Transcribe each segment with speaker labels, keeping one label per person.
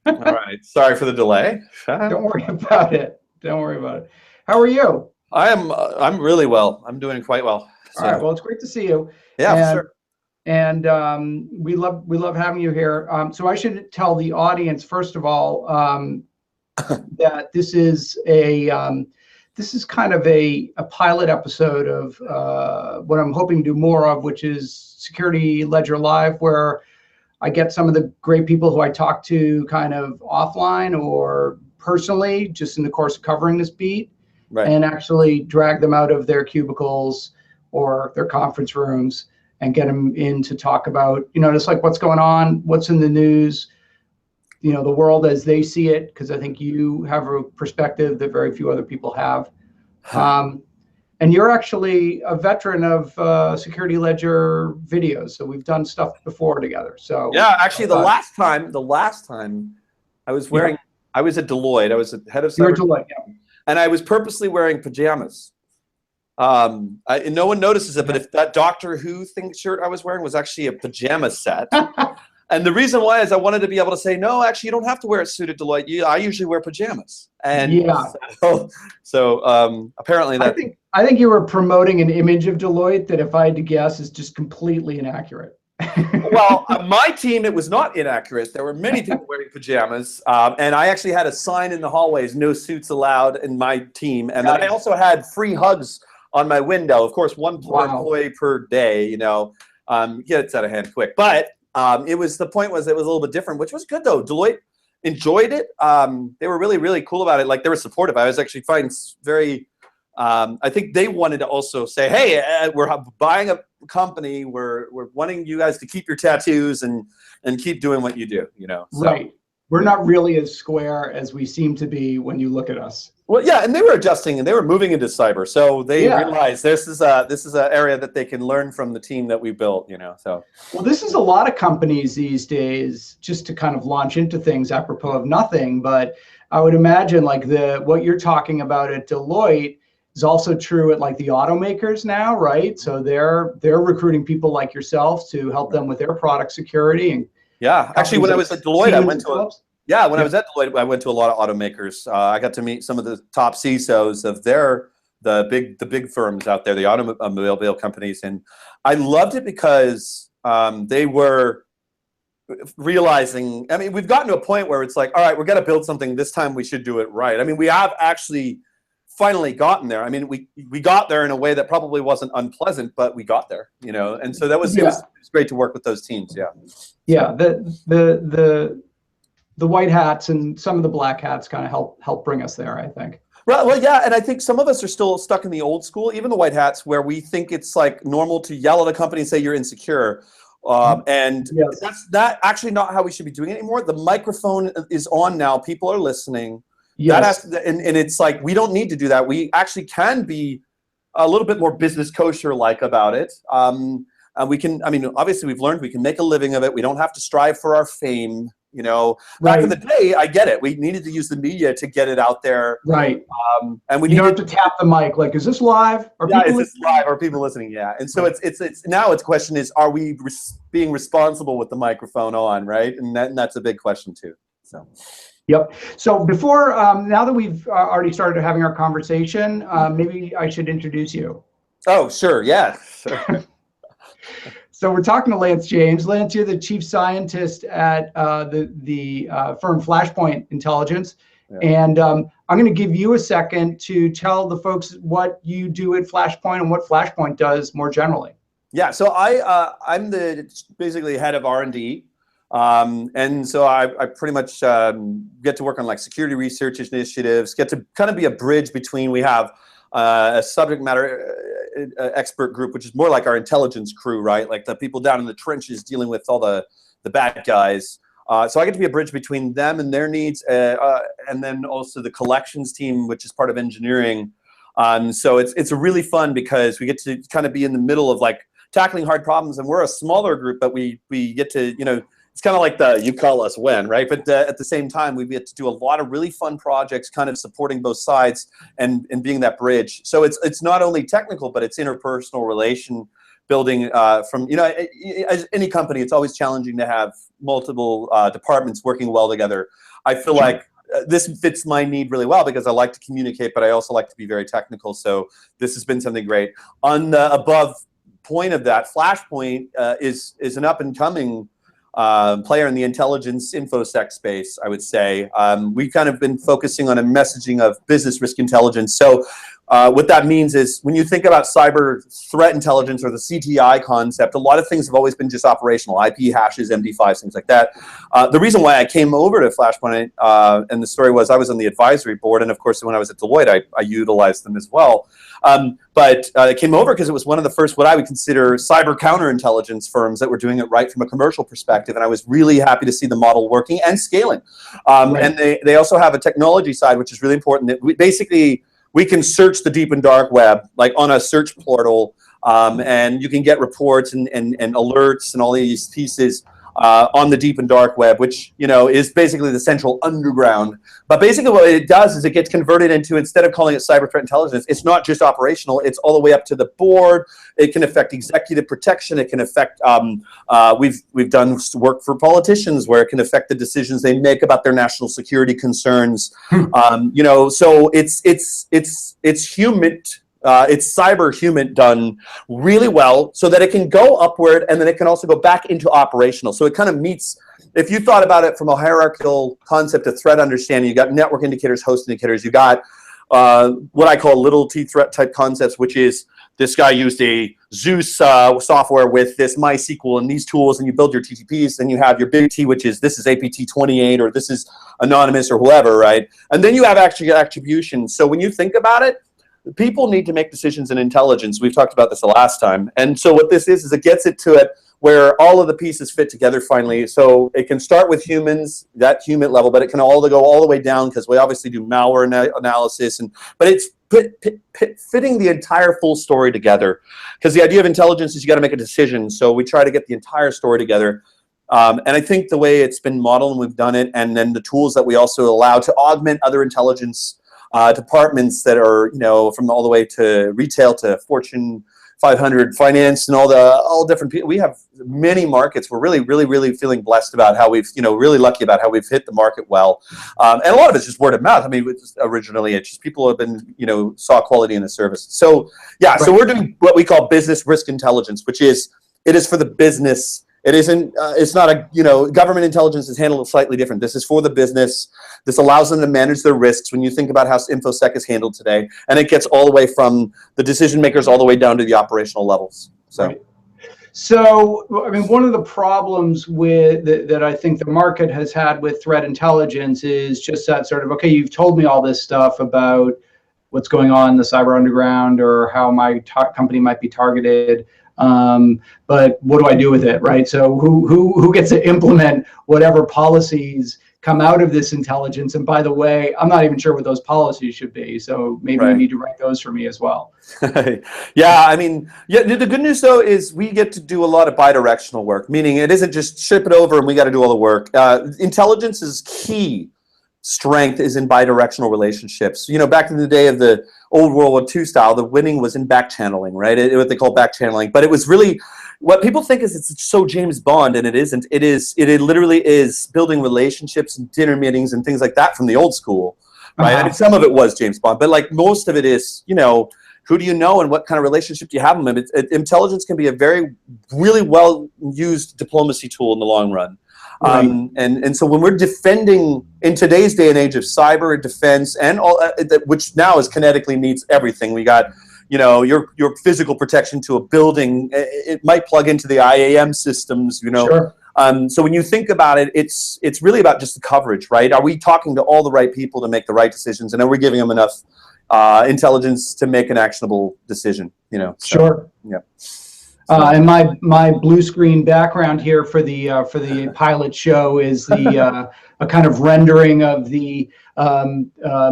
Speaker 1: All right. Sorry for the delay.
Speaker 2: Don't worry about it. Don't worry about it. How are you?
Speaker 1: I'm really well. I'm doing quite well.
Speaker 2: All right.
Speaker 1: So
Speaker 2: Well, it's great to see you,
Speaker 1: yeah, for
Speaker 2: and
Speaker 1: sure.
Speaker 2: we love having you here. So I should tell the audience first of all that this is kind of a pilot episode of what I'm hoping to do more of, which is Security Ledger Live, where I get some of the great people who I talk to kind of offline or personally, just in the course of covering this beat,
Speaker 1: Right.
Speaker 2: and actually drag them out of their cubicles or their conference rooms and get them in to talk about, just like what's going on, what's in the news, the world as they see it, because I think you have a perspective that very few other people have. Um, and you're actually a veteran of Security Ledger videos, so we've done stuff before together. So
Speaker 1: Yeah, actually, the last time I was
Speaker 2: yeah,
Speaker 1: wearing, I was at Deloitte. I was at head of
Speaker 2: you're
Speaker 1: cyber,
Speaker 2: Deloitte. Yeah,
Speaker 1: and I was purposely wearing pajamas. And no one notices it, but
Speaker 2: yeah.
Speaker 1: if that Doctor Who thing shirt I was wearing was actually a pajama set. And the reason why is I wanted to be able to say, no, actually, you don't have to wear a suit at Deloitte. I usually wear pajamas. And
Speaker 2: Yeah.
Speaker 1: so apparently
Speaker 2: I
Speaker 1: that.
Speaker 2: think I think you were promoting an image of Deloitte that, if I had to guess, is just completely inaccurate.
Speaker 1: Well, my team, it was not inaccurate. There were many people wearing pajamas. And I actually had a sign in the hallways, no suits allowed in my team. And then I
Speaker 2: Nice.
Speaker 1: also had free hugs on my window. Of course, one
Speaker 2: Wow.
Speaker 1: employee per day, gets out of hand quick. But the point was it was a little bit different, which was good though. Deloitte enjoyed it. They were really, really cool about it. Like, they were supportive. I was actually finding very, I think they wanted to also say, hey, we're buying a company. We're wanting you guys to keep your tattoos and keep doing what you do, So.
Speaker 2: Right. We're not really as square as we seem to be when you look at us.
Speaker 1: Well, yeah, and they were adjusting and they were moving into cyber, so they
Speaker 2: Yeah.
Speaker 1: realized this is an area that they can learn from the team that we built, So.
Speaker 2: Well, this is a lot of companies these days, just to kind of launch into things apropos of nothing. But I would imagine like what you're talking about at Deloitte is also true at like the automakers now, right? So they're recruiting people like yourself to help them with their product security. And
Speaker 1: Yeah, actually, when I was at Deloitte, I went to I was at Deloitte, I went to a lot of automakers. I got to meet some of the top CISOs of the big firms out there, the automobile companies, and I loved it because they were realizing. I mean, we've gotten to a point where it's like, all right, we're going to build something. This time, we should do it right. I mean, we have actually finally gotten there. I mean, we got there in a way that probably wasn't unpleasant, but we got there, And so that was it was great to work with those teams. Yeah.
Speaker 2: Yeah. The white hats and some of the black hats kind of help bring us there, I think.
Speaker 1: Right. Well, yeah, and I think some of us are still stuck in the old school, even the white hats, where we think it's like normal to yell at a company and say you're insecure. And
Speaker 2: Yes.
Speaker 1: that's actually not how we should be doing it anymore. The microphone is on now. People are listening.
Speaker 2: Yes.
Speaker 1: And it's like, we don't need to do that. We actually can be a little bit more business kosher-like about it. And obviously we've learned we can make a living of it. We don't have to strive for our fame. Back in the day, I get it. We needed to use the media to get it out there.
Speaker 2: Right.
Speaker 1: And we
Speaker 2: don't have to tap the mic. Like, is this live?
Speaker 1: Is this live? Are people listening? Yeah. And so it's now it's question is, are we being responsible with the microphone on, right? And that's a big question too. So.
Speaker 2: Yep. So before, now that we've already started having our conversation, maybe I should introduce you.
Speaker 1: Oh, sure. Yeah. Sure.
Speaker 2: So we're talking to Lance James. Lance, you're the chief scientist at the firm Flashpoint Intelligence. Yeah. And I'm going to give you a second to tell the folks what you do at Flashpoint and what Flashpoint does more generally.
Speaker 1: Yeah. So I'm basically head of R&D. And so I pretty much get to work on like security research initiatives, get to kind of be a bridge between, we have a subject matter expert group, which is more like our intelligence crew, right? Like the people down in the trenches dealing with all the bad guys. So I get to be a bridge between them and their needs, and then also the collections team, which is part of engineering. So it's really fun because we get to kind of be in the middle of like tackling hard problems, and we're a smaller group, but we get to, it's kind of like you call us when, right? But at the same time, we get to do a lot of really fun projects, kind of supporting both sides and being that bridge. So it's not only technical, but it's interpersonal relation building from, as any company, it's always challenging to have multiple departments working well together. I feel like this fits my need really well because I like to communicate, but I also like to be very technical. So this has been something great. On the above point of that, Flashpoint is an up and coming player in the intelligence infosec space, I would say. We've kind of been focusing on a messaging of business risk intelligence. So what that means is when you think about cyber threat intelligence or the CTI concept, a lot of things have always been just operational, IP hashes, MD5s, things like that. The reason why I came over to Flashpoint, and the story was I was on the advisory board, and of course when I was at Deloitte, I utilized them as well. But I came over because it was one of the first what I would consider cyber counterintelligence firms that were doing it right from a commercial perspective, and I was really happy to see the model working and scaling. And they also have a technology side, which is really important. That we can search the deep and dark web, like on a search portal, and you can get reports and alerts and all these pieces on the deep and dark web, which is basically the central underground. But basically what it does is it gets converted into, instead of calling it cyber threat intelligence, it's not just operational, it's all the way up to the board. It can affect executive protection. It can affect, we've done work for politicians where it can affect the decisions they make about their national security concerns. So it's human. It's cyber human done really well so that it can go upward and then it can also go back into operational. So it kind of meets, if you thought about it from a hierarchical concept of threat understanding, you got network indicators, host indicators, you got what I call little t threat type concepts, which is this guy used a Zeus software with this MySQL and these tools, and you build your TTPs, and you have your big T, which is this is APT 28 or this is anonymous or whoever, right? And then you have actually attribution. So when you think about it, people need to make decisions in intelligence. We've talked about this the last time. And so what this is it gets it to it where all of the pieces fit together finally. So it can start with humans, that human level, but it can all go all the way down because we obviously do malware analysis. But it's fitting the entire full story together. Because the idea of intelligence is you got to make a decision. So we try to get the entire story together. And I think the way it's been modeled and we've done it, and then the tools that we also allow to augment other intelligence departments that are, from all the way to retail to Fortune 500 finance and all different people. We have many markets. We're really, really, really feeling blessed about how we've, really lucky about how we've hit the market well. And a lot of it's just word of mouth. I mean, originally it's just people have been, saw quality in the service. So yeah, so we're doing what we call business risk intelligence, which is, it is for the business. It isn't, it's not a, government intelligence is handled slightly different. This is for the business. This allows them to manage their risks when you think about how InfoSec is handled today. And it gets all the way from the decision makers all the way down to the operational levels. So,
Speaker 2: So I mean, one of the problems that I think the market has had with threat intelligence is just that sort of, okay, you've told me all this stuff about what's going on in the cyber underground or how my company might be targeted. But what do I do with it, right? So who gets to implement whatever policies come out of this intelligence? And by the way, I'm not even sure what those policies should be. So maybe you need to write those for me as well.
Speaker 1: Yeah, I mean, the good news though is we get to do a lot of bi-directional work, meaning it isn't just ship it over and we got to do all the work. Intelligence's key strength is in bi-directional relationships. Back in the day of the old World War II style, the winning was in back channeling, right? What they call back channeling. But it was really, what people think is it's so James Bond, and it isn't. It literally is building relationships and dinner meetings and things like that from the old school, right? I mean, some of it was James Bond, but like most of it is, who do you know and what kind of relationship do you have with them? Intelligence can be a really well used diplomacy tool in the long run. And so when we're defending in today's day and age of cyber defense and all which now is kinetically meets everything, we got your physical protection to a building. It might plug into the IAM systems.
Speaker 2: Sure.
Speaker 1: So when you think about it, it's really about just the coverage, right? Are we talking to all the right people to make the right decisions, and are we giving them enough intelligence to make an actionable decision?
Speaker 2: Sure.
Speaker 1: Yeah.
Speaker 2: And my blue screen background here for the pilot show is a kind of rendering of the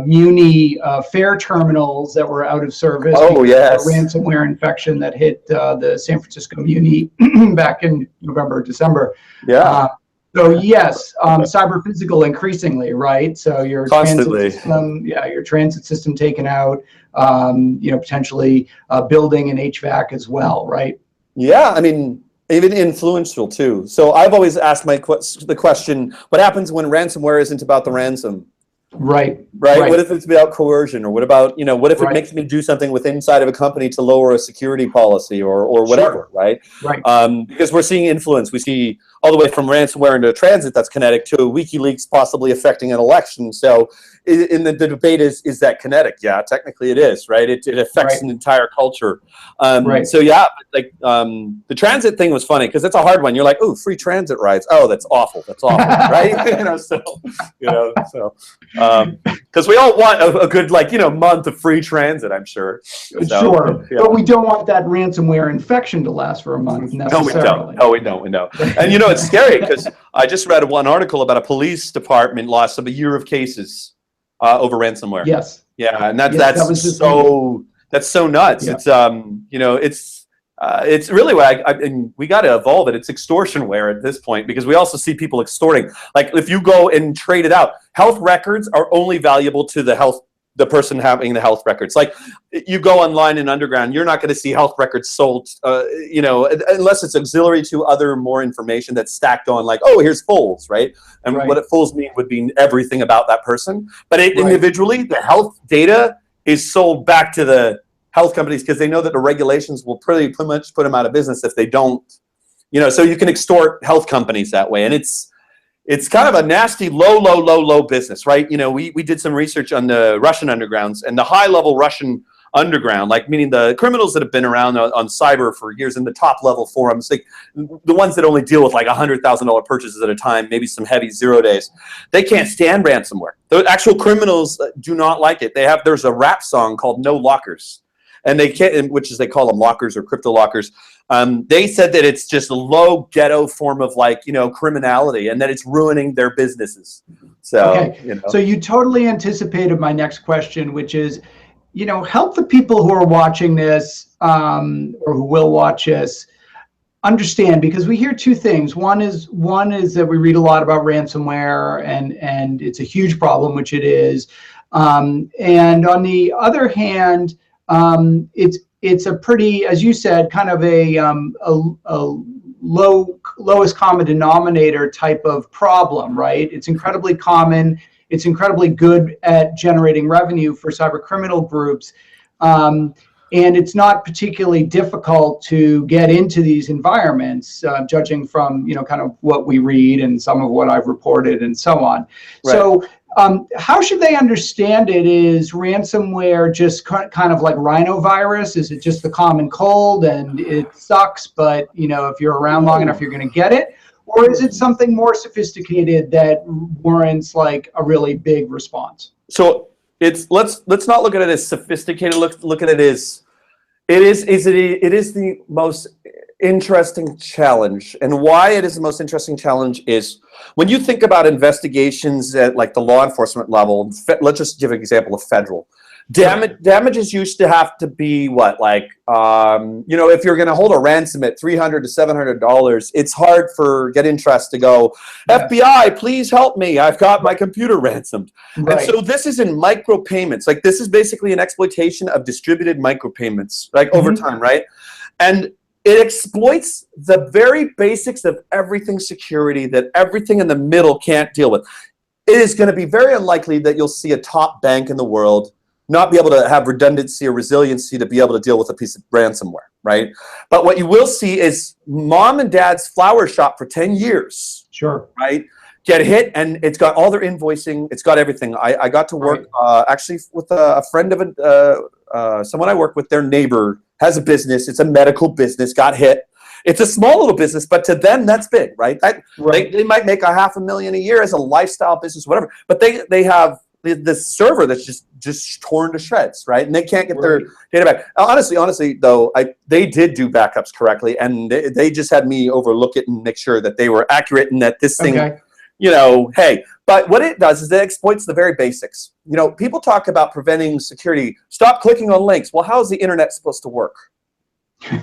Speaker 2: Muni fare terminals that were out of service.
Speaker 1: Oh, yes.
Speaker 2: A ransomware infection that hit the San Francisco Muni back in November, December.
Speaker 1: Yeah.
Speaker 2: So yes, cyber physical increasingly, right? So your
Speaker 1: constantly
Speaker 2: transit system, your transit system taken out, potentially building and HVAC as well, right?
Speaker 1: Yeah, I mean, even influential too. So I've always asked the question, what happens when ransomware isn't about the ransom?
Speaker 2: Right.
Speaker 1: Right? What if it's about coercion, or what about, what if it
Speaker 2: Right.
Speaker 1: makes me do something with inside of a company to lower a security policy or whatever, right?
Speaker 2: Right.
Speaker 1: Because we're seeing influence. We see all the way from ransomware into transit that's kinetic to WikiLeaks possibly affecting an election. So in the debate is that kinetic? Yeah, technically it is, right? It affects an entire culture. So yeah, like the transit thing was funny because it's a hard one. You're like, oh, free transit rides. Oh, that's awful. That's awful, right? Because we all want a good month of free transit, I'm sure. So,
Speaker 2: sure,
Speaker 1: yeah.
Speaker 2: But we don't want that ransomware infection to last for a month necessarily.
Speaker 1: No, we don't. And it's scary because I just read one article about a police department lost a year of cases over ransomware.
Speaker 2: Yes.
Speaker 1: Yeah, and that's so nuts. Yeah. It's really what and we got to evolve it. It's extortionware at this point because we also see people extorting. Like if you go and trade it out, health records are only valuable to the person having the health records. Like you go online in underground, you're not going to see health records sold, unless it's auxiliary to other more information that's stacked on, like, oh, here's fulls, right? And what fulls mean would be everything about that person. But individually, the health data is sold back to the health companies because they know that the regulations will pretty much put them out of business if they don't, so you can extort health companies that way. And it's kind of a nasty, low business, right? We did some research on the Russian undergrounds and the high-level Russian underground, like meaning the criminals that have been around on cyber for years in the top-level forums, like the ones that only deal with like $100,000 purchases at a time, maybe some heavy 0 days. They can't stand ransomware. The actual criminals do not like it. There's a rap song called "No Lockers." And they can't, they call them lockers or crypto lockers. They said that it's just a low ghetto form of criminality, and that it's ruining their businesses. So,
Speaker 2: So you totally anticipated my next question, which is, help the people who are watching this or who will watch this understand, because we hear two things. One is that we read a lot about ransomware and it's a huge problem, which it is. And on the other hand, it's a pretty, as you said, kind of a lowest common denominator type of problem, right? It's incredibly common. It's incredibly good at generating revenue for cyber criminal groups. And it's not particularly difficult to get into these environments, judging from, kind of what we read and some of what I've reported and so on. Right. So how should they understand it? Is ransomware just kind of like rhinovirus? Is it just the common cold and it sucks, but if you're around long enough, you're going to get it? Or is it something more sophisticated that warrants like a really big response?
Speaker 1: So let's not look at it as sophisticated. Look at it as it is the most interesting challenge. And why it is the most interesting challenge is when you think about investigations at like the law enforcement level. Let's just give an example of federal damages used to have to be what, like if you're going to hold a ransom at $300 to $700, it's hard for Get Interest to go, FBI, please help me, I've got my computer ransomed. And so this is in micropayments. Like this is basically an exploitation of distributed micropayments, like over time, right? And it exploits the very basics of everything security that everything in the middle can't deal with. It is going to be very unlikely that you'll see a top bank in the world not be able to have redundancy or resiliency to be able to deal with a piece of ransomware, right? But what you will see is mom and dad's flower shop for 10 years, right, get hit, and it's got all their invoicing, it's got everything. I got to work actually with a friend of someone I work with. Their neighbor has a business. It's a medical business, got hit. It's a small little business, but to them, that's big, right? They might make $500,000 a year as a lifestyle business, whatever, but they have this server that's just torn to shreds, right? And they can't get their data back. Honestly, though, they did do backups correctly, and they just had me overlook it and make sure that they were accurate and that this thing, hey. But what it does is it exploits the very basics. People talk about preventing security. Stop clicking on links. Well, how is the internet supposed to work?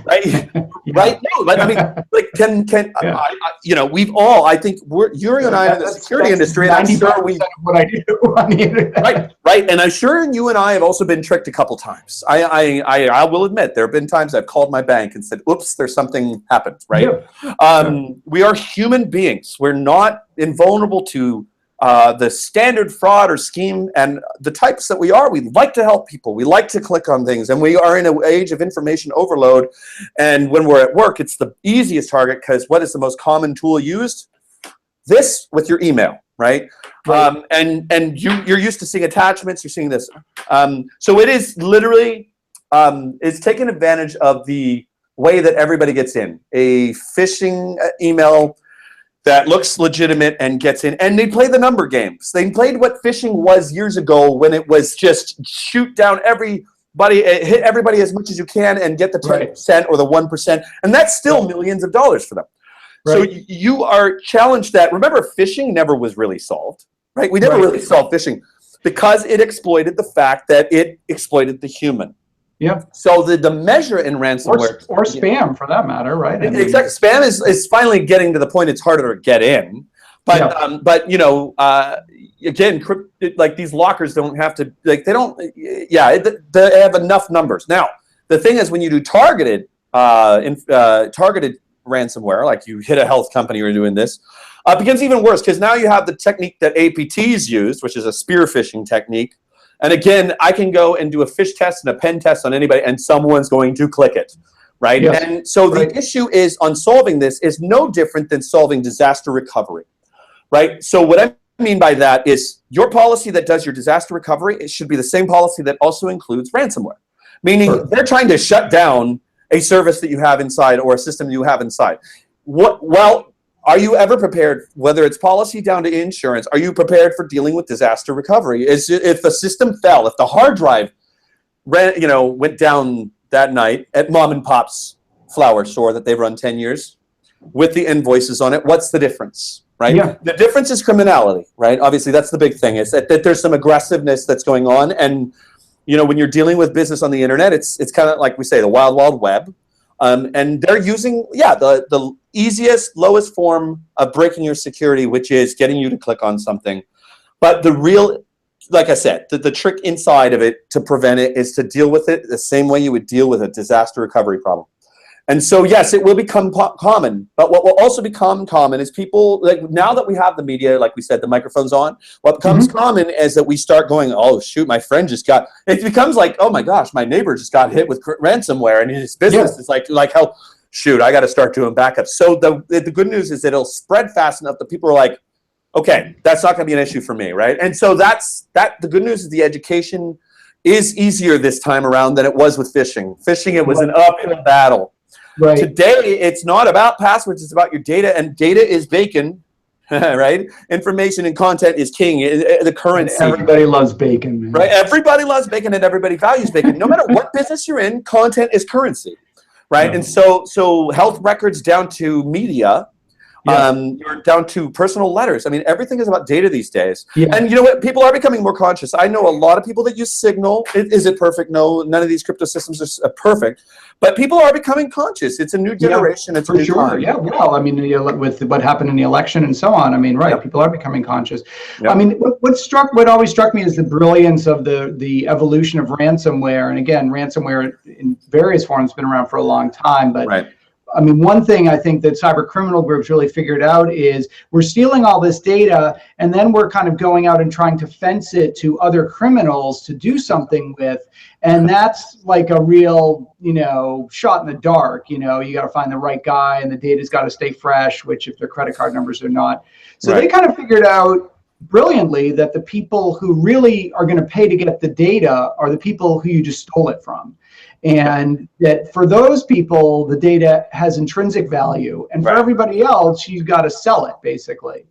Speaker 1: right?
Speaker 2: Yeah.
Speaker 1: Right? No, but I mean, like,
Speaker 2: Yeah.
Speaker 1: you know, we've all, I think you and I in the security industry, and I'm sure we,
Speaker 2: of what I do on the internet.
Speaker 1: right, and I'm sure you and I have also been tricked a couple times. I will admit there have been times I've called my bank and said, "Oops, there's something happened." Right? We are human beings. We're not invulnerable to the standard fraud or scheme, and the types that we are. We like to help people. We like to click on things, and we are in an age of information overload. And when we're at work, it's the easiest target because what is the most common tool used? This with your email. Right? And you're used to seeing attachments. You're seeing this. So it is literally it's taking advantage of the way that everybody gets in. A phishing email that looks legitimate and gets in. And they play the number games. They played what phishing was years ago when it was just shoot down everybody, hit everybody as much as you can and get the 10% or the 1%. And that's still millions of dollars for them. So you are challenged that, remember, phishing never was really solved, right? We never really solved phishing because it exploited the fact that it exploited the human.
Speaker 2: Yeah.
Speaker 1: So the measure in ransomware,
Speaker 2: or spam for that matter, right? I mean,
Speaker 1: exactly. Spam is finally getting to the point it's harder to get in, but you know, again, like these lockers don't have to, like they don't. Yeah, they have enough numbers. Now the thing is, when you do targeted targeted ransomware, like you hit a health company or doing this, it becomes even worse because now you have the technique that APTs used, which is a spear phishing technique. And again, I can go and do a fish test and a pen test on anybody, and someone's going to click it, right? Yes. And so the issue is on solving this is no different than solving disaster recovery, right? So what I mean by that is your policy that does your disaster recovery, it should be the same policy that also includes ransomware, meaning they're trying to shut down a service that you have inside or a system you have inside. Well, are you ever prepared, whether it's policy down to insurance, are you prepared for dealing with disaster recovery? If the system fell, if the hard drive went down that night at mom and pop's flower store that they've run 10 years with the invoices on it, what's the difference, right? Yeah. The difference is criminality, right? Obviously, that's the big thing. Is that there's some aggressiveness that's going on. And, you know, when you're dealing with business on the internet, it's kind of like we say, the wild, wild web. And they're using, the easiest, lowest form of breaking your security, which is getting you to click on something. But the real, like I said, the trick inside of it to prevent it is to deal with it the same way you would deal with a disaster recovery problem. And so, yes, it will become common. But what will also become common is people, like now that we have the media, like we said, the microphone's on, what becomes common is that we start going, oh, shoot, my friend just got, it becomes like, oh my gosh, my neighbor just got hit with ransomware and his business is like how, shoot, I got to start doing backups. So the good news is it'll spread fast enough that people are like, okay, that's not going to be an issue for me, right? And so the good news is the education is easier this time around than it was with phishing. Phishing, it was an uphill battle. Right. Today, it's not about passwords, it's about your data, and data is bacon, right? Information and content is king, the currency.
Speaker 2: And everybody loves bacon, man.
Speaker 1: Right? Everybody loves bacon and everybody values bacon. No matter what business you're in, content is currency, right? Yeah. And so health records down to media, you're down to personal letters. I mean, everything is about data these days. Yeah. And you know what? People are becoming more conscious. I know a lot of people that use Signal. Is it perfect? No, none of these crypto systems are perfect. But people are becoming conscious. It's a new generation. It's
Speaker 2: for sure. Yeah. Well, I mean, with what happened in the election and so on. I mean, right? People are becoming conscious. I mean, what always struck me is the brilliance of the evolution of ransomware. And again, ransomware in various forms has been around for a long time. But I mean, one thing I think that cyber criminal groups really figured out is we're stealing all this data, and then we're kind of going out and trying to fence it to other criminals to do something with. And that's like a real, shot in the dark. You got to find the right guy, and the data's got to stay fresh, which if their credit card numbers are not. So they kind of figured out brilliantly that the people who really are going to pay to get the data are the people who you just stole it from. And that for those people, the data has intrinsic value, and for everybody else, you've got to sell it, basically.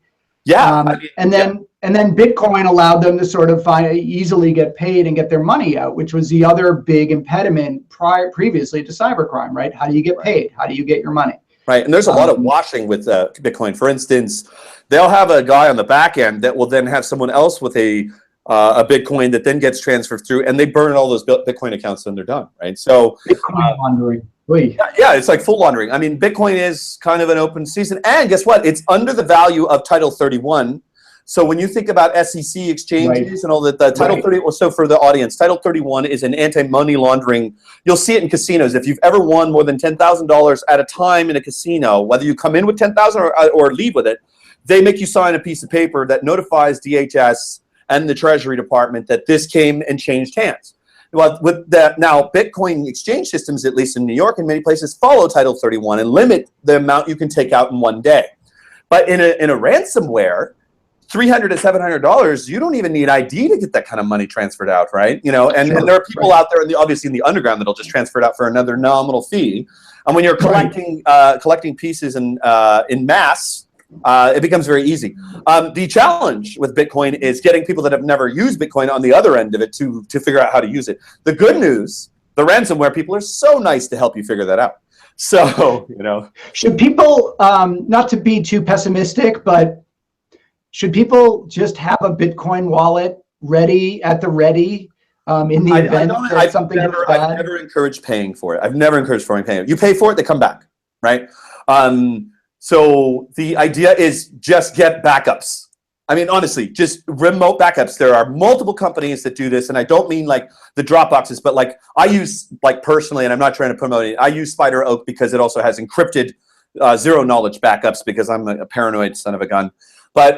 Speaker 2: Yeah. And then Bitcoin allowed them to sort of easily get paid and get their money out, which was the other big impediment previously to cybercrime, right? How do you get paid? How do you get your money?
Speaker 1: Right, and there's a lot of washing with Bitcoin. For instance, they'll have a guy on the back end that will then have someone else with a a Bitcoin that then gets transferred through, and they burn all those Bitcoin accounts and they're done, right? So
Speaker 2: Bitcoin laundering.
Speaker 1: yeah, it's like full laundering. I mean, Bitcoin is kind of an open season, and guess what? It's under the value of Title 31. So when you think about SEC exchanges and all that, the Title 30. So for the audience, Title 31 is an anti-money laundering. You'll see it in casinos. If you've ever won more than $10,000 at a time in a casino, whether you come in with 10,000 or leave with it, they make you sign a piece of paper that notifies DHS and the Treasury Department that this came and changed hands. Well, with that, now Bitcoin exchange systems, at least in New York and many places, follow Title 31 and limit the amount you can take out in one day. But in a ransomware, $300 to $700, you don't even need ID to get that kind of money transferred out, right? You know, and there are people out there, obviously in the underground, that'll just transfer it out for another nominal fee. And when you're collecting pieces in mass, it becomes very easy. The challenge with Bitcoin is getting people that have never used Bitcoin on the other end of it to figure out how to use it. The good news, the ransomware people are so nice to help you figure that out. So, you know.
Speaker 2: Should people, not to be too pessimistic, but should people just have a Bitcoin wallet ready in the event that something goes bad?
Speaker 1: I've never encouraged paying for it. I've never encouraged paying. You pay for it, they come back, right? So the idea is just get backups. I mean, honestly, just remote backups. There are multiple companies that do this, and I don't mean like the Dropboxes, but like I use, like personally, and I'm not trying to promote it, I use Spider Oak because it also has encrypted zero knowledge backups because I'm a paranoid son of a gun. But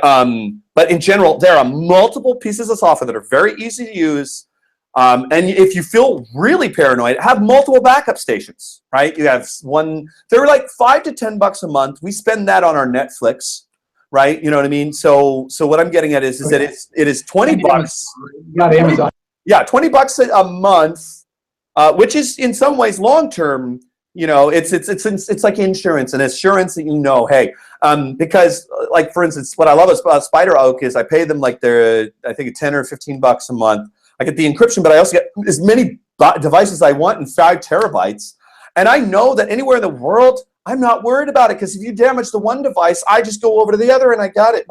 Speaker 1: in general, there are multiple pieces of software that are very easy to use. And if you feel really paranoid, have multiple backup stations, right? You have one, they're like $5 to $10 a month. We spend that on our Netflix, right? You know what I mean? So what I'm getting at is that it is $20.
Speaker 2: You got Amazon.
Speaker 1: Yeah, $20 a month, which is in some ways long-term. You know, it's like insurance, and assurance that you know, hey, because like for instance, what I love about Spider Oak is I pay them like I think $10 or $15 a month. I get the encryption, but I also get as many devices I want in 5 terabytes. And I know that anywhere in the world, I'm not worried about it, because if you damage the one device, I just go over to the other and I got it.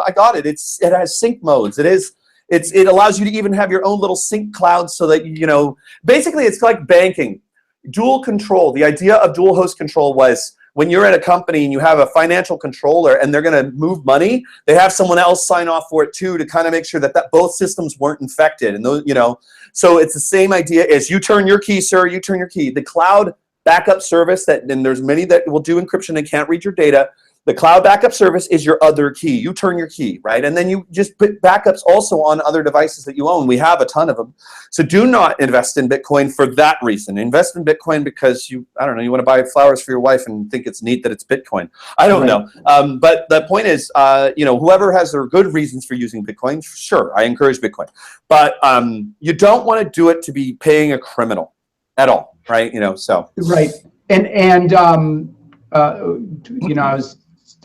Speaker 1: It has sync modes. It allows you to even have your own little sync cloud so that, you know, basically it's like banking. Dual control. The idea of dual host control was when you're at a company and you have a financial controller and they're going to move money, they have someone else sign off for it too, to kind of make sure that both systems weren't infected. And those, you know, so it's the same idea as you turn your key, sir, you turn your key. The cloud backup service and there's many that will do encryption and can't read your data. The cloud backup service is your other key. You turn your key, right? And then you just put backups also on other devices that you own. We have a ton of them. So do not invest in Bitcoin for that reason. Invest in Bitcoin because I don't know, you want to buy flowers for your wife and think it's neat that it's Bitcoin. I don't know. But the point is, you know, whoever has their good reasons for using Bitcoin, sure, I encourage Bitcoin. But you don't want to do it to be paying a criminal at all, right? You know, so.
Speaker 2: Right. And you know,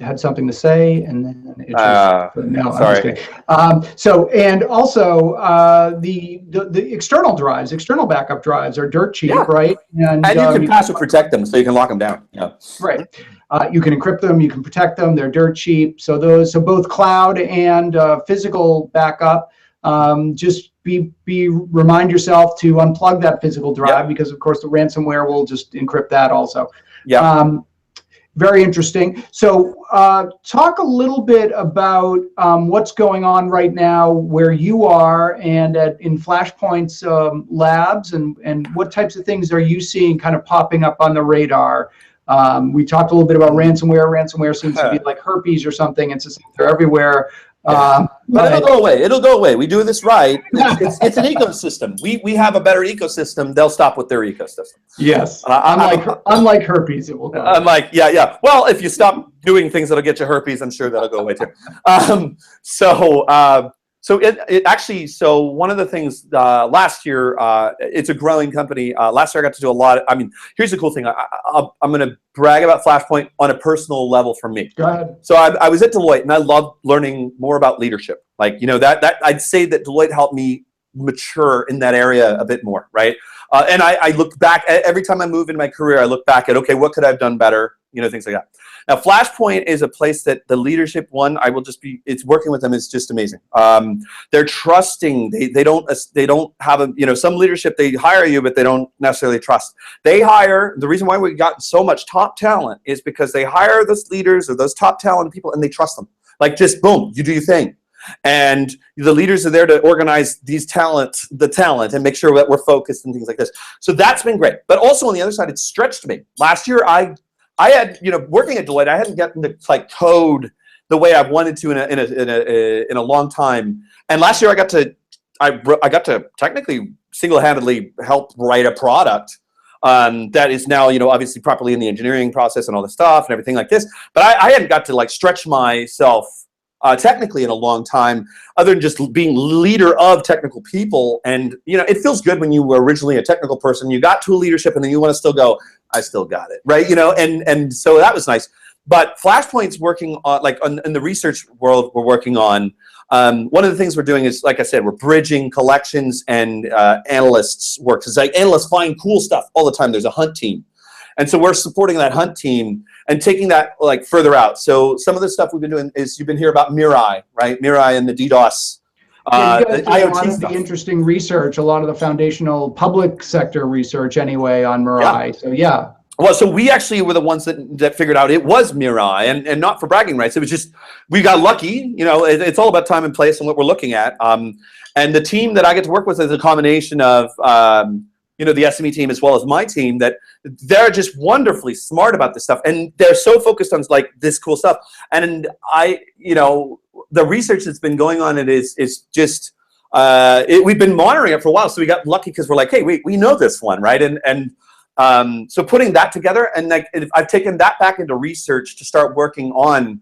Speaker 2: had something to say, and then it just no,
Speaker 1: sorry.
Speaker 2: I'm just kidding. So, and also the external drives, external backup drives are dirt cheap, right?
Speaker 1: And you can password protect them, so you can lock them down. Yeah.
Speaker 2: Right. You can encrypt them, you can protect them. They're dirt cheap. So both cloud and physical backup. Just remind yourself to unplug that physical drive, because of course the ransomware will just encrypt that also. Yeah. Very interesting. So talk a little bit about what's going on right now where you are and in Flashpoint's labs, and what types of things are you seeing kind of popping up on the radar? We talked a little bit about ransomware. Ransomware seems to be like herpes or something. It's just, they're everywhere.
Speaker 1: But it'll go away. It'll go away. We do this right. It's an ecosystem. We have a better ecosystem. They'll stop with their ecosystem.
Speaker 2: Yes. Unlike herpes, it will go away.
Speaker 1: Unlike, yeah. Well, if you stop doing things that'll get you herpes, I'm sure that'll go away too. So it actually, so one of the things last year, it's a growing company. Last year I got to do a lot. I mean, here's the cool thing. I'm going to brag about Flashpoint on a personal level for me.
Speaker 2: Go ahead.
Speaker 1: So I was at Deloitte, and I loved learning more about leadership. Like, you know, that I'd say that Deloitte helped me mature in that area a bit more, right? And I look back, every time I move in my career, I look back at, okay, what could I have done better? things like that. Now, Flashpoint is a place that the leadership, it's working with them is just amazing. They're trusting. They don't have some leadership, they hire you, but they don't necessarily trust. They hire, the reason why we got so much top talent is because they hire those leaders or those top talent people and they trust them. Like, just boom, you do your thing. And the leaders are there to organize the talent and make sure that we're focused and things like this. So that's been great. But also on the other side, it's stretched me. Last year, I had, working at Deloitte, I hadn't gotten to like code the way I've wanted to in a long time. And last year, I got to technically single-handedly help write a product that is now, obviously properly in the engineering process and all the stuff and everything like this. But I hadn't got to like stretch myself technically in a long time, other than just being leader of technical people. And, it feels good when you were originally a technical person, you got to a leadership and then you want to still go, I still got it, right? And so that was nice. But Flashpoint's working on, in the research world we're working on, one of the things we're doing is, like I said, we're bridging collections and analysts' work. It's like analysts find cool stuff all the time. There's a hunt team. And so we're supporting that hunt team and taking that like further out. So some of the stuff we've been doing is, you've been hearing about Mirai, right? Mirai and the DDoS.
Speaker 2: Yeah, you guys do
Speaker 1: IoT
Speaker 2: a lot of
Speaker 1: stuff.
Speaker 2: the interesting research, a lot of the foundational public sector research anyway on Mirai. Yeah. So yeah.
Speaker 1: Well, so we actually were the ones that figured out it was Mirai, and not for bragging rights. It was just, we got lucky. It's all about time and place and what we're looking at. And the team that I get to work with is a combination of, the SME team as well as my team, that they're just wonderfully smart about this stuff. And they're so focused on like this cool stuff. And the research that's been going on, it is just, we've been monitoring it for a while. So we got lucky because we're like, hey, we know this one, right? And so putting that together, and like I've taken that back into research to start working on,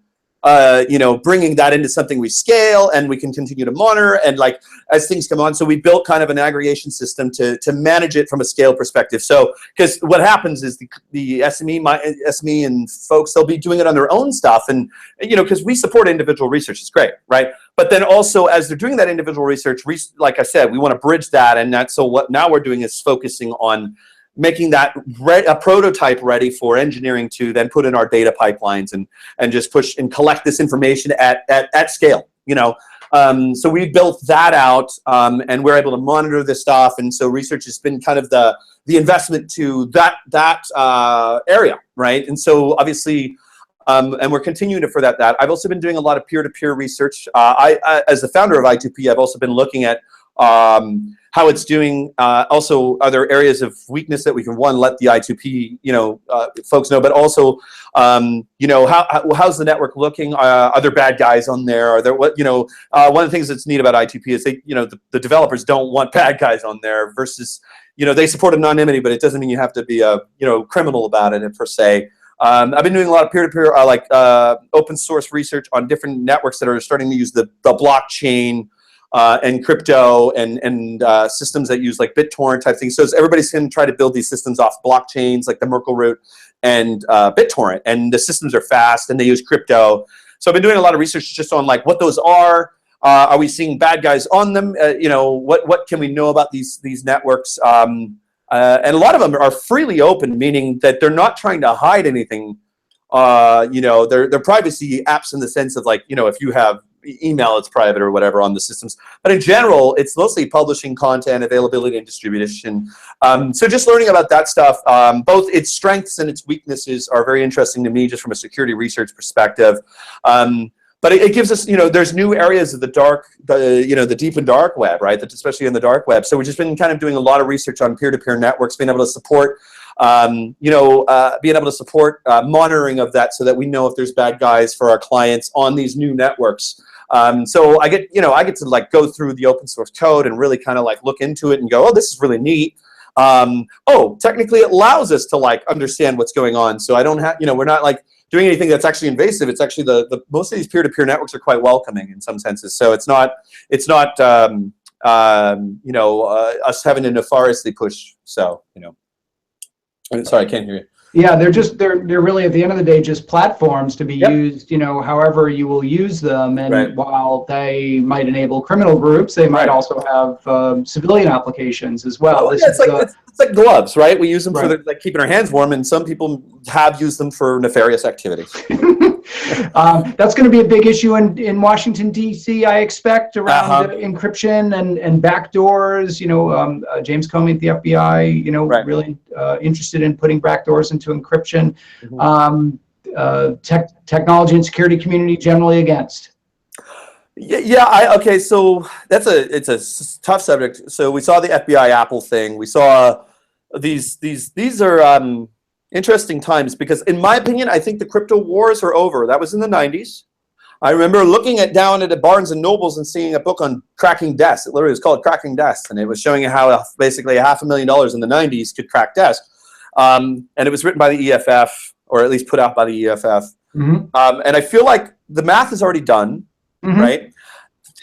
Speaker 1: bringing that into something we scale and we can continue to monitor and like as things come on. So we built kind of an aggregation system to manage it from a scale perspective. So because what happens is the SME and folks, they'll be doing it on their own stuff, and because we support individual research, it's great, right? But then also as they're doing that individual research, like I said, we want to bridge that, and that's so what now we're doing is focusing on making that a prototype ready for engineering to then put in our data pipelines and just push and collect this information at scale. So we built that out, and we're able to monitor this stuff. And so research has been kind of the investment to that area, right? And so obviously, and we're continuing to further that. I've also been doing a lot of peer-to-peer research. I as the founder of I2P, I've also been looking at how it's doing. Also, are there areas of weakness that we can let the I2P folks know, but also how's the network looking? Are there bad guys on there? Are there one of the things that's neat about I2P is they the developers don't want bad guys on there versus they support anonymity, but it doesn't mean you have to be a criminal about it per se. I've been doing a lot of peer-to-peer open source research on different networks that are starting to use the blockchain and crypto and systems that use like BitTorrent type things. So everybody's going to try to build these systems off blockchains like the Merkle root and BitTorrent, and the systems are fast and they use crypto. So I've been doing a lot of research just on like what those are. Are we seeing bad guys on them? What can we know about these networks? And a lot of them are freely open, meaning that they're not trying to hide anything. They're privacy apps in the sense of like, if you have email, it's private or whatever on the systems. But in general, it's mostly publishing content, availability, and distribution. So just learning about that stuff, both its strengths and its weaknesses are very interesting to me just from a security research perspective. But it gives us, there's new areas of the deep and dark web, right? That's especially in the dark web. So we've just been kind of doing a lot of research on peer-to-peer networks, being able to support, monitoring of that so that we know if there's bad guys for our clients on these new networks. So I get to like go through the open source code and really kind of like look into it and go, oh, this is really neat. Technically it allows us to like understand what's going on. So I don't have, we're not like doing anything that's actually invasive. It's actually the most of these peer-to-peer networks are quite welcoming in some senses. So it's not us having to nefariously push. So, sorry, I can't hear you.
Speaker 2: Yeah, they're really at the end of the day just platforms to be
Speaker 1: Yep.
Speaker 2: used, however you will use them. And
Speaker 1: Right.
Speaker 2: while they might enable criminal groups, they might
Speaker 1: Right.
Speaker 2: also have civilian applications as well.
Speaker 1: Oh,
Speaker 2: This
Speaker 1: yeah,
Speaker 2: is
Speaker 1: it's like gloves, right? We use them for
Speaker 2: right.
Speaker 1: like keeping our hands warm, and some people have used them for nefarious activities.
Speaker 2: That's going to be a big issue in Washington, D.C., I expect, around
Speaker 1: Uh-huh.
Speaker 2: encryption and backdoors. James Comey at the FBI,
Speaker 1: Right.
Speaker 2: really interested in putting backdoors into encryption.
Speaker 1: Mhm.
Speaker 2: Technology and security community generally against.
Speaker 1: Yeah. Okay. So it's a tough subject. So we saw the FBI Apple thing. We saw these are interesting times because, in my opinion, I think the crypto wars are over. That was in the 90s. I remember looking down at Barnes and Nobles and seeing a book on cracking desks. It literally was called Cracking Desks, and it was showing you how basically $500,000 in the 90s could crack desks. And it was written by the EFF, or at least put out by the EFF.
Speaker 2: Mm-hmm.
Speaker 1: And I feel like the math is already done,
Speaker 2: Mm-hmm.
Speaker 1: right?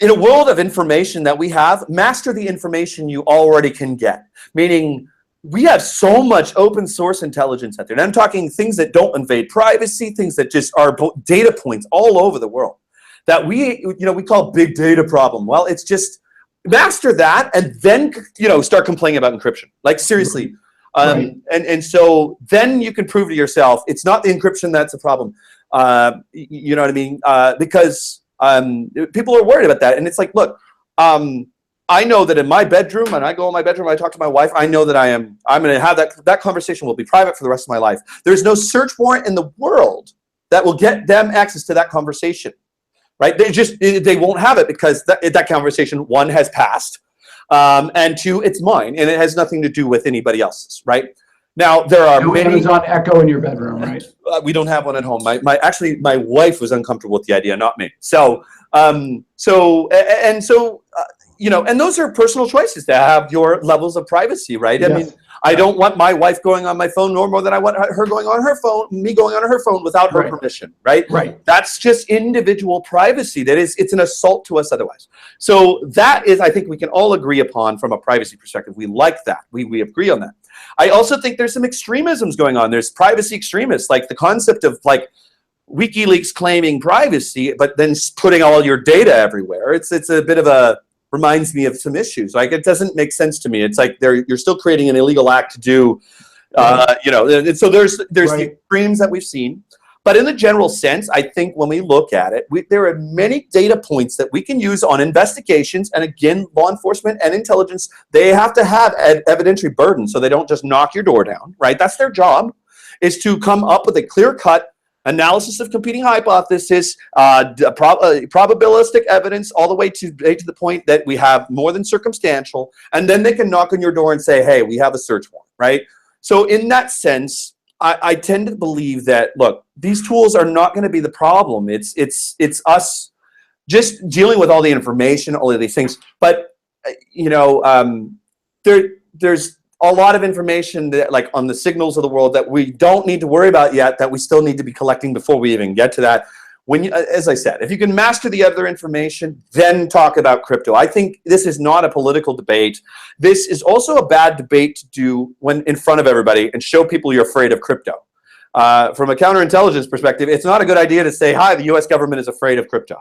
Speaker 1: In a world of information that we have, master the information you already can get. Meaning, we have so much open source intelligence out there. And I'm talking things that don't invade privacy, things that just are data points all over the world that we call big data problem. Well, it's just master that and then, start complaining about encryption. Like, seriously.
Speaker 2: Right.
Speaker 1: And so then you can prove to yourself, it's not the encryption that's a problem. You know what I mean? Because people are worried about that. And it's like, look, I know that in my bedroom, when I go in my bedroom, I talk to my wife, I know that I'm going to have that conversation will be private for the rest of my life. There's no search warrant in the world that will get them access to that conversation, right? They won't have it because that conversation, one, has passed, and two, it's mine, and it has nothing to do with anybody else's, right? Now, there are many.
Speaker 2: Amazon Echo in your bedroom, right?
Speaker 1: We don't have one at home. My wife was uncomfortable with the idea, not me. And those are personal choices to have your levels of privacy, right?
Speaker 2: Yes.
Speaker 1: I mean, I don't want my wife going on my phone no more than I want her going on her phone, me going on her phone without her permission, right?
Speaker 2: Right.
Speaker 1: That's just individual privacy. It's an assault to us otherwise. So that is, I think we can all agree upon from a privacy perspective. We like that. We agree on that. I also think there's some extremisms going on. There's privacy extremists, like the concept of like WikiLeaks claiming privacy, but then putting all your data everywhere. It's a bit of a, reminds me of some issues. Like, it doesn't make sense to me. It's like you're still creating an illegal act to do, and so there's the extremes that we've seen. But in the general sense, I think when we look at it, there are many data points that we can use on investigations. And again, law enforcement and intelligence, they have to have evidentiary burden, so they don't just knock your door down, right? That's their job, is to come up with a clear-cut analysis of competing hypothesis, probabilistic evidence, all the way to the point that we have more than circumstantial, and then they can knock on your door and say, hey, we have a search warrant, right? So in that sense, I tend to believe that, look, these tools are not going to be the problem. It's us just dealing with all the information, all of these things. But, there's a lot of information that, like, on the signals of the world that we don't need to worry about yet, that we still need to be collecting before we even get to that. As I said, if you can master the other information, then talk about crypto. I think this is not a political debate. This is also a bad debate to do when in front of everybody and show people you're afraid of crypto. From a counterintelligence perspective, it's not a good idea to say, hi, the US government is afraid of crypto.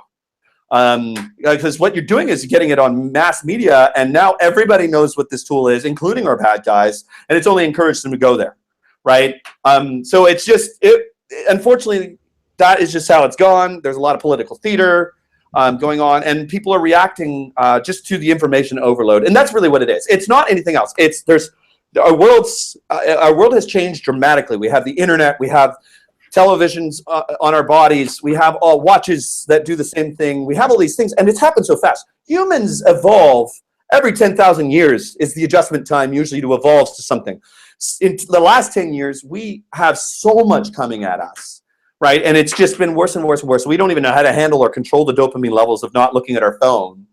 Speaker 1: Because what you're doing is getting it on mass media, and now everybody knows what this tool is, including our bad guys, and it's only encouraged them to go there, right? So it's just, unfortunately, that is just how it's gone. There's a lot of political theater going on, and people are reacting just to the information overload, and that's really what it is. It's not anything else. Our world has changed dramatically. We have the internet. We have televisions on our bodies. We have all watches that do the same thing. We have all these things, and it's happened so fast. Humans evolve every 10,000 years is the adjustment time usually to evolve to something. In the last 10 years, we have so much coming at us, right? And it's just been worse and worse and worse. We don't even know how to handle or control the dopamine levels of not looking at our phone,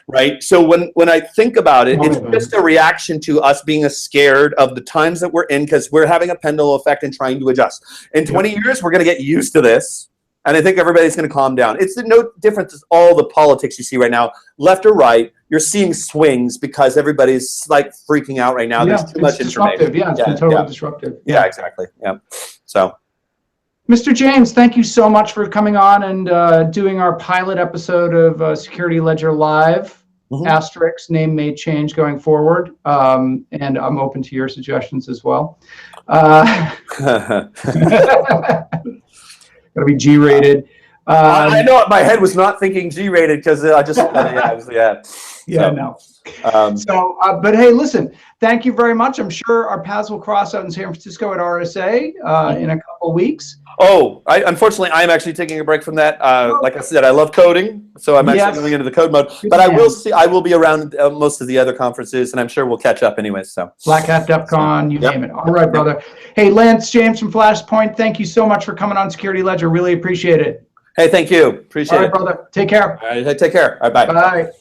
Speaker 1: right? So when I think about it, it's just a reaction to us being scared of the times that we're in, because we're having a pendulum effect and trying to adjust. In 20 years, we're going to get used to this, and I think everybody's going to calm down. It's no different as all the politics you see right now, left or right. You're seeing swings because everybody's like freaking out right now. There's too much information.
Speaker 2: Yeah, it's been totally disruptive.
Speaker 1: Yeah, exactly. Yeah. So.
Speaker 2: Mr. James, thank you so much for coming on and doing our pilot episode of Security Ledger Live. Asterisk, name may change going forward. And I'm open to your suggestions as well. Gotta be G-rated.
Speaker 1: I know my head was not thinking G-rated because I just,
Speaker 2: no. But hey, listen, thank you very much. I'm sure our paths will cross out in San Francisco at RSA in a couple of weeks.
Speaker 1: Oh, unfortunately, I'm actually taking a break from that. Like I said, I love coding, so I'm actually going into the code mode. But I will be around most of the other conferences, and I'm sure we'll catch up anyway. So
Speaker 2: Black Hat, DEF CON, you name it. All right, brother. Hey, Lance James from Flashpoint, thank you so much for coming on Security Ledger. Really appreciate it.
Speaker 1: Hey, thank you. Appreciate it.
Speaker 2: All right, brother. Take care.
Speaker 1: All right, take care. All right, bye.
Speaker 2: Bye.